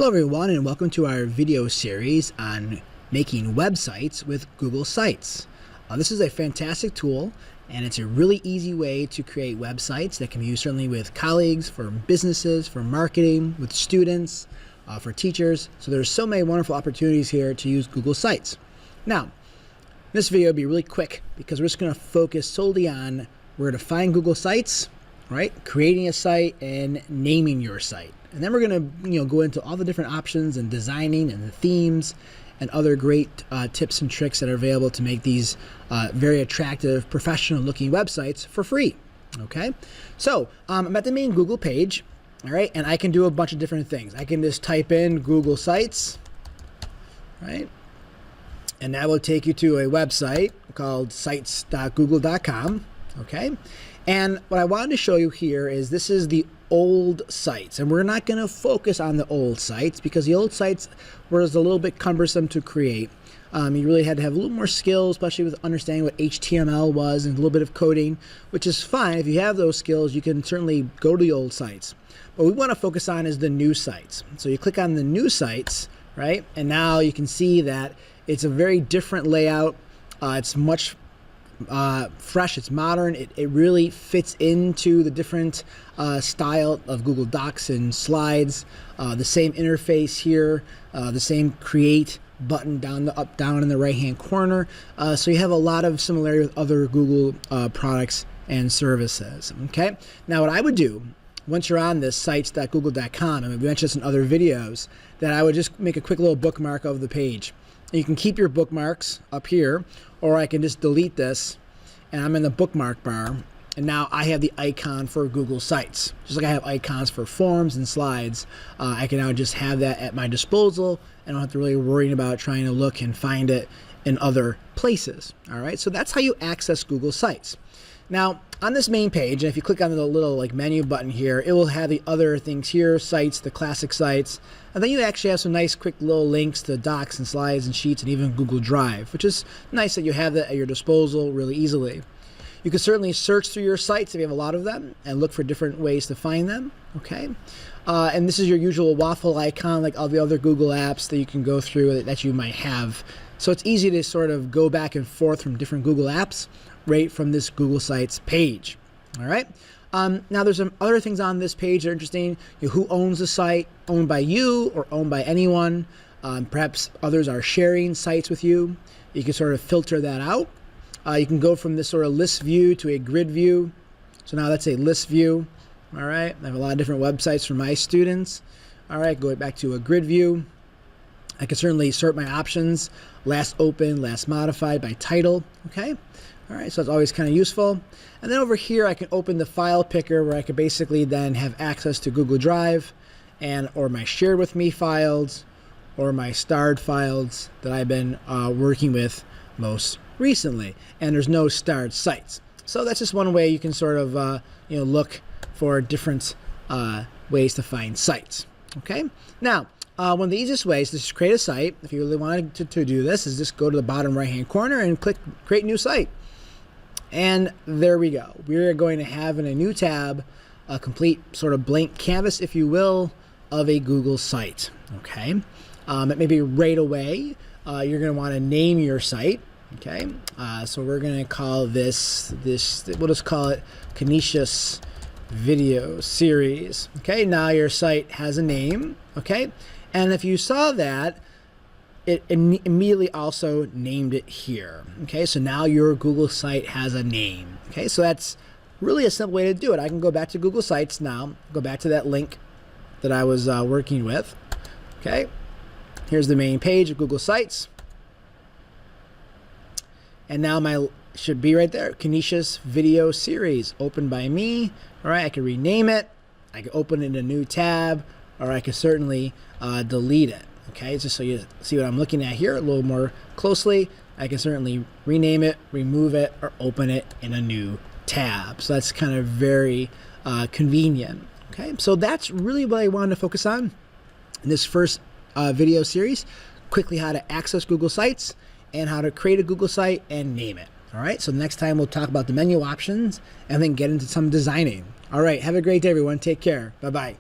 Hello everyone, and welcome to our video series on making websites with Google Sites. This is a fantastic tool, and it's a really easy way to create websites that can be used certainly with colleagues, for businesses, for marketing, with students, for teachers. So there's so many wonderful opportunities here to use Google Sites. Now, this video will be really quick because we're just going to focus solely on where to find Google Sites, right? Creating a site and naming your site. And then we're going to go into all the different options and designing and the themes and other great tips and tricks that are available to make these very attractive, professional looking websites for free. Okay, so I'm at the main Google page, all right, and I can do a bunch of different things. I can just type in Google Sites, right, and that will take you to a website called sites.google.com. Okay, and what I wanted to show you here is this is the old sites, and we're not going to focus on the old sites because the old sites was a little bit cumbersome to create. You really had to have a little more skills, especially with understanding what HTML was and a little bit of coding, which is fine. If you have those skills, you can certainly go to the old sites. What we want to focus on is the new sites. So you click on the new sites, right? And now you can see that it's a very different layout. It's much fresh, it's modern, it really fits into the different style of Google Docs and slides. The same interface here, the same create button down in the right hand corner. So you have a lot of similarity with other Google products and services. Okay, now what I would do once you're on this sites.google.com, and we mentioned this in other videos, that I would just make a quick little bookmark of the page. You can keep your bookmarks up here, or I can just delete this, and I'm in the bookmark bar, and now I have the icon for Google Sites. Just like I have icons for forms and slides, I can now just have that at my disposal, and I don't have to really worry about trying to look and find it in other places. All right, so that's how you access Google Sites. Now, on this main page, and if you click on the little menu button here, it will have the other things here, sites, the classic sites, and then you actually have some nice quick little links to docs and slides and sheets and even Google Drive, which is nice that you have that at your disposal really easily. You can certainly search through your sites if you have a lot of them and look for different ways to find them, okay? And this is your usual waffle icon like all the other Google apps that you can go through that you might have. So it's easy to sort of go back and forth from different Google apps right from this Google Sites page. All right. Now there's some other things on this page that are interesting. Who owns the site? Owned by you or owned by anyone? Perhaps others are sharing sites with you. You can sort of filter that out. You can go from this sort of list view to a grid view. So now that's a list view. All right. I have a lot of different websites for my students. All right. Go back to a grid view. I can certainly sort my options. Last open, last modified by title. Okay. All right, so it's always kind of useful. And then over here, I can open the file picker where I could basically then have access to Google Drive or my shared with me files or my starred files that I've been working with most recently. And there's no starred sites. So that's just one way you can sort of look for different ways to find sites. Okay. Now, one of the easiest ways to just create a site, if you really wanted to do this, is just go to the bottom right-hand corner and click Create New Site. And there we go. We're going to have in a new tab a complete sort of blank canvas, if you will, of a Google site. Okay. Maybe right away, you're going to want to name your site. Okay. So we're going to call this, we'll just call it Canisius Video Series. Okay. Now your site has a name. Okay. And if you saw that, it immediately also named it here. Okay, so now your Google site has a name. Okay, so that's really a simple way to do it. I can go back to Google Sites now, go back to that link that I was working with. Okay, here's the main page of Google Sites. And now my should be right there, Canisius Video Series, opened by me. All right, I can rename it. I can open it in a new tab, or I can certainly delete it. Okay, just so you see what I'm looking at here a little more closely, I can certainly rename it, remove it, or open it in a new tab. So that's kind of very convenient. Okay, so that's really what I wanted to focus on in this first video series. Quickly how to access Google Sites and how to create a Google site and name it. All right, so next time we'll talk about the menu options and then get into some designing. All right, have a great day, everyone. Take care. Bye-bye.